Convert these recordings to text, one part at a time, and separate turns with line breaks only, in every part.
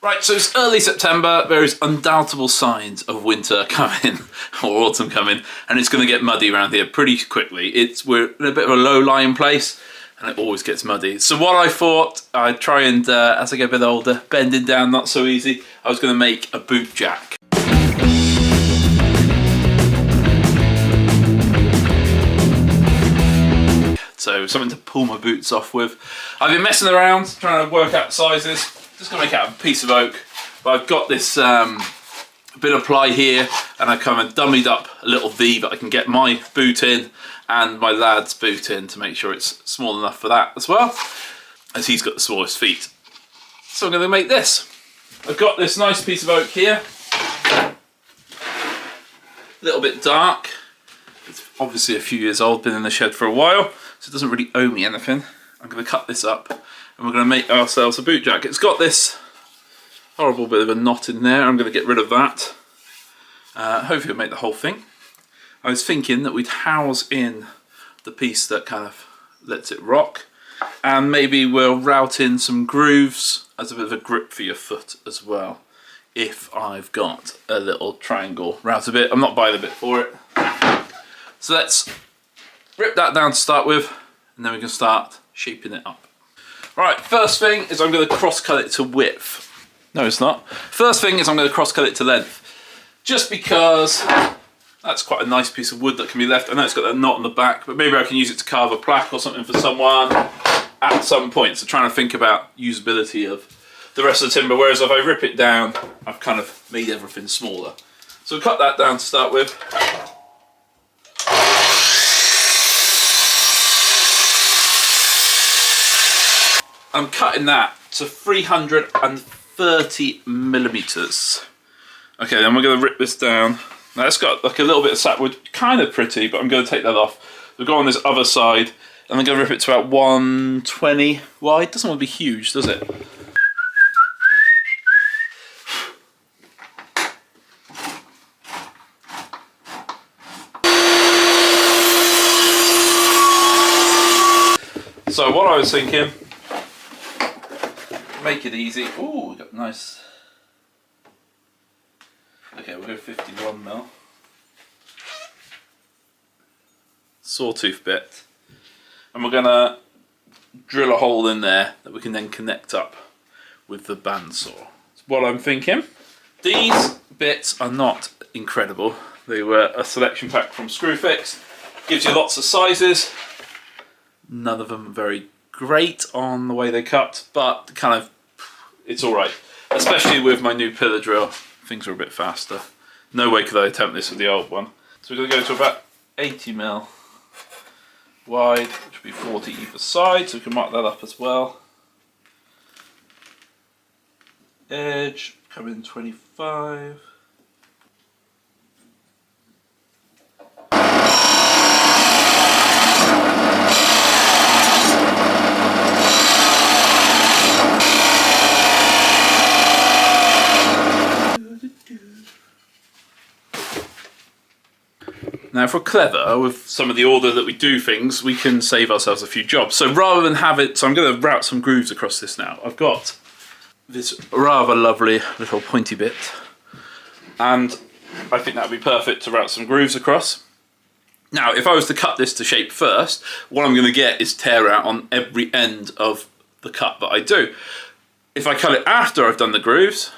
Right, so it's early September. There is undoubtable signs of winter coming, or autumn coming, and it's going to get muddy around here pretty quickly. We're in a bit of a low-lying place, and it always gets muddy. So what I thought, I'd try and, as I get a bit older, bending down not so easy, I was going to make a Bootjack. So something to pull my boots off with. I've been messing around, trying to work out sizes. Just gonna make it out of a piece of oak, but I've got this bit of ply here, and I kind of dummied up a little V that I can get my boot in and my lad's boot in to make sure it's small enough for that as well, as he's got the smallest feet. So I'm gonna make this. I've got this nice piece of oak here, a little bit dark. It's obviously a few years old, been in the shed for a while, so it doesn't really owe me anything. I'm gonna cut this up, and we're going to make ourselves a Bootjack. It's got this horrible bit of a knot in there. I'm going to get rid of that. Hopefully it'll make the whole thing. I was thinking that we'd house in the piece that kind of lets it rock, and maybe we'll route in some grooves as a bit of a grip for your foot as well, if I've got a little triangle router bit. I'm not buying a bit for it. So let's rip that down to start with, and then we can start shaping it up. Right, first thing is I'm going to cross cut it to width. No, it's not. First thing is I'm going to cross cut it to length. Just because that's quite a nice piece of wood that can be left. I know it's got that knot on the back, but maybe I can use it to carve a plaque or something for someone at some point. So trying to think about usability of the rest of the timber, whereas if I rip it down, I've kind of made everything smaller. So we'll cut that down to start with. I'm cutting that to 330 millimeters. Okay, then we're going to rip this down. Now it's got like a little bit of sapwood, kind of pretty, but I'm going to take that off. We'll go on this other side, and I'm going to rip it to about 120 wide. Doesn't want to be huge, does it? So what I was thinking, make it easy. Ooh, we got nice. Okay, we'll go 51mm. Sawtooth bit. And we're gonna drill a hole in there that we can then connect up with the bandsaw. That's what I'm thinking. These bits are not incredible. They were a selection pack from Screwfix. Gives you lots of sizes. None of them very great on the way they cut, but kind of, it's all right. Especially with my new pillar drill, things are a bit faster. No way could I attempt this with the old one. So we're going to go to about 80mm wide, which will be 40 either side, so we can mark that up as well. Edge, come in 25. Now if we're clever with some of the order that we do things, we can save ourselves a few jobs. So rather than have it, so I'm going to route some grooves across this now. I've got this rather lovely little pointy bit, and I think that would be perfect to route some grooves across. Now if I was to cut this to shape first, what I'm going to get is tear out on every end of the cut that I do. If I cut it after I've done the grooves,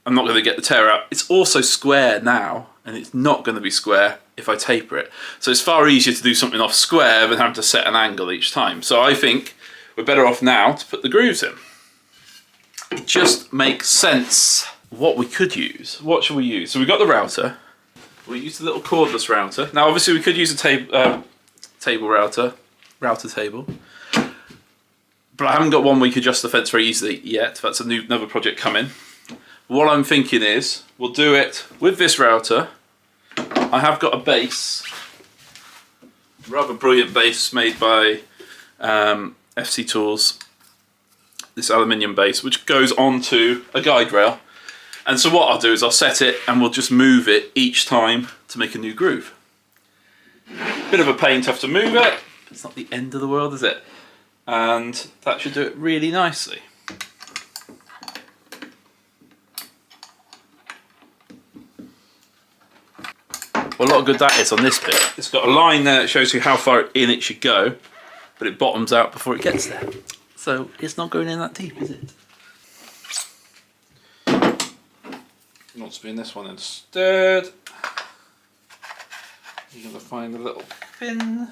I'm not going to get the tear out. It's also square now, and it's not going to be square if I taper it. So it's far easier to do something off square than having to set an angle each time. So I think we're better off now to put the grooves in. It just makes sense what we could use. What should we use? So we've got the router. We'll use the little cordless router. Now obviously we could use a table router table. But I haven't got one we could adjust the fence very easily yet. That's another project coming. What I'm thinking is, we'll do it with this router. I have got a base, rather brilliant base made by FC Tools, this aluminium base, which goes onto a guide rail. And so what I'll do is I'll set it and we'll just move it each time to make a new groove. Bit of a pain to have to move it. It's not the end of the world, is it? And that should do it really nicely. Well, a lot of good that is on this bit. It's got a line there that shows you how far in it should go, but it bottoms out before it gets there. So it's not going in that deep, is it? It wants to be in this one instead. You're going to find a little pin.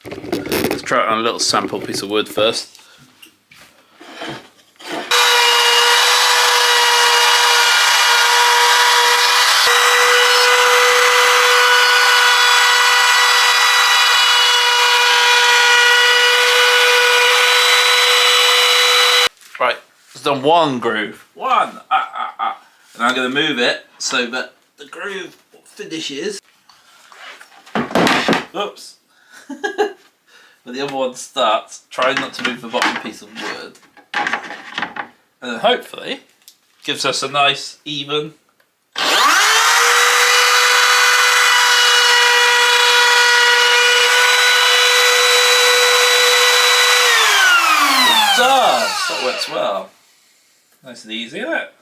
Let's try it on a little sample piece of wood first. Right, it's done one groove. One! And I'm going to move it so that the groove finishes. Oops. But the other one starts. Try not to move the bottom piece of wood. And then hopefully gives us a nice even. It does! That works well. Nice and easy, isn't it?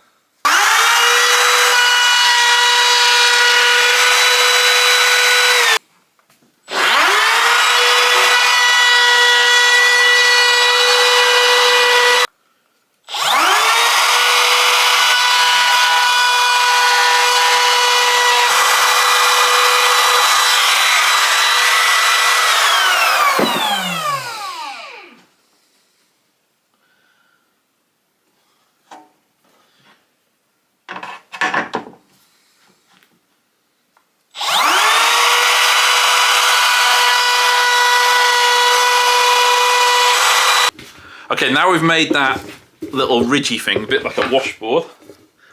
Okay, now we've made that little ridgy thing, a bit like a washboard.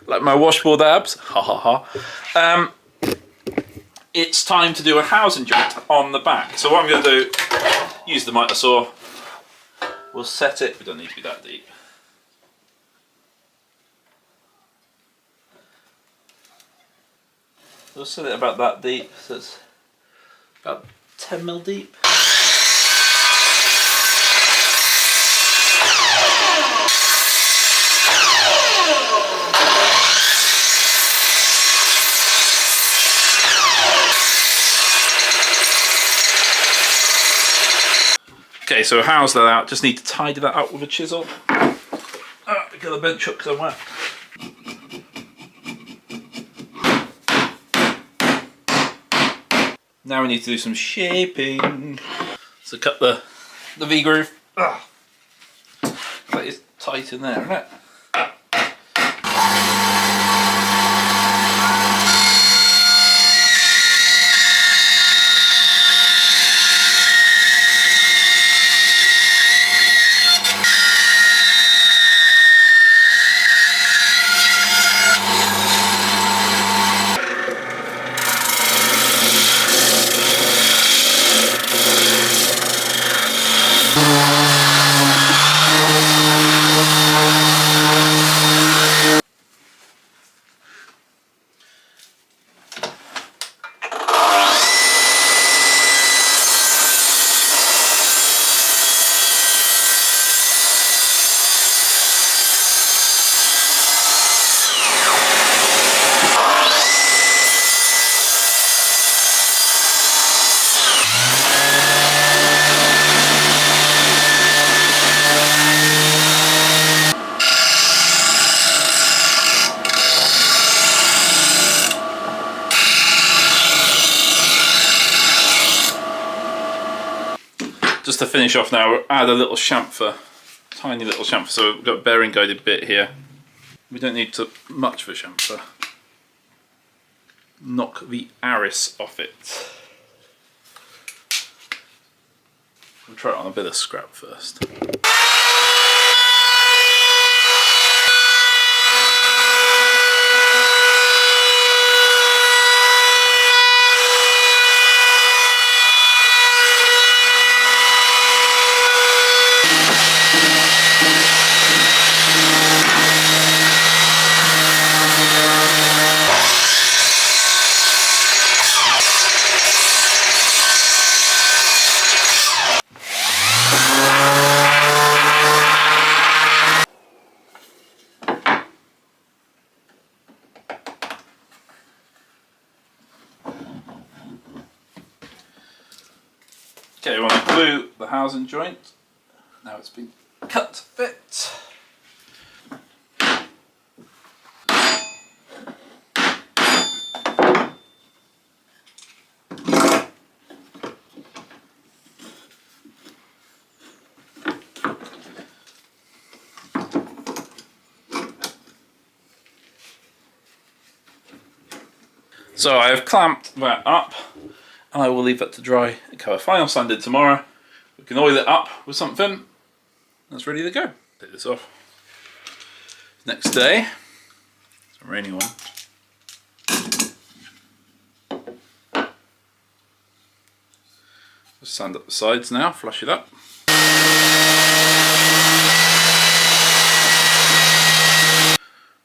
Like my washboard abs, ha ha ha. It's time to do a housing joint on the back. So what I'm going to do, use the miter saw. We'll set it, we don't need to be that deep. We'll set it about that deep, so it's about 10mm deep. Okay, so how's that out? Just need to tidy that up with a chisel. Get the bench hook somewhere. Now we need to do some shaping. So cut the V groove. That is tight in there, isn't it? Just to finish off now, we'll add a little chamfer, tiny little chamfer. So we've got a bearing guided bit here. We don't need much of a chamfer. Knock the arris off it. We'll try it on a bit of scrap first. Okay, we want to glue the housing joint. Now it's been cut to fit. So I have clamped that up, and I will leave that to dry and cover. Final sanded tomorrow. We can oil it up with something. That's ready to go. Take this off. Next day. It's a rainy one. Just sand up the sides now, flush it up.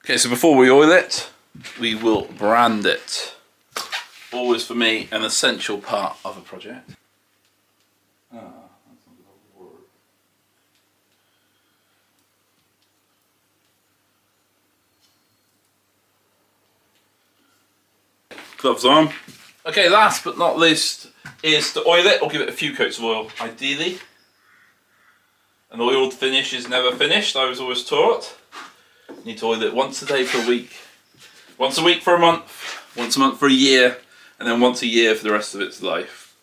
Okay, so before we oil it, we will brand it. Always for me an essential part of a project. That's not gonna work. Gloves on. Okay, last but not least is to oil it or give it a few coats of oil, ideally. An oiled finish is never finished, I was always taught. You need to oil it once a day for a week, once a week for a month, once a month for a year, and then once a year for the rest of its life.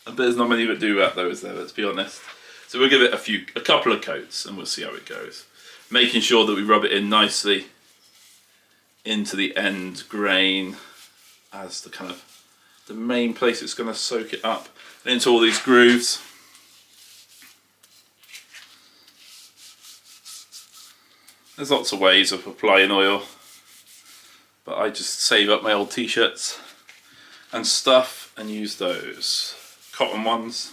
But there's not many that do that though, is there? Let's be honest. So we'll give it a couple of coats and we'll see how it goes. Making sure that we rub it in nicely into the end grain as the main place it's going to soak it up, and into all these grooves. There's lots of ways of applying oil, but I just save up my old t-shirts and stuff and use those cotton ones.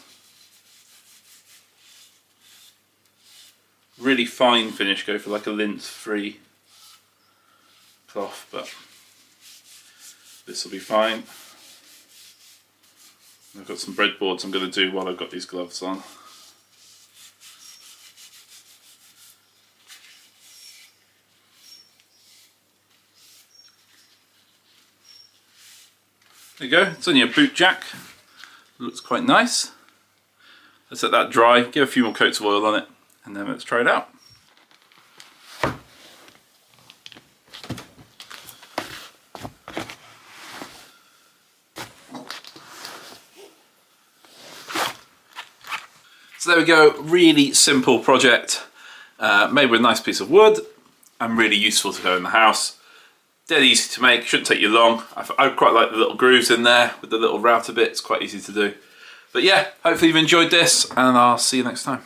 Really fine finish, go for like a lint-free cloth, but this will be fine. I've got some breadboards I'm going to do while I've got these gloves on. There you go, it's only a Bootjack. Looks quite nice. Let's let that dry, give a few more coats of oil on it, and then let's try it out. So there we go, really simple project, made with a nice piece of wood and really useful to go in the house. Dead easy to make, shouldn't take you long. I quite like the little grooves in there with the little router bits, quite easy to do. But yeah, hopefully you've enjoyed this and I'll see you next time.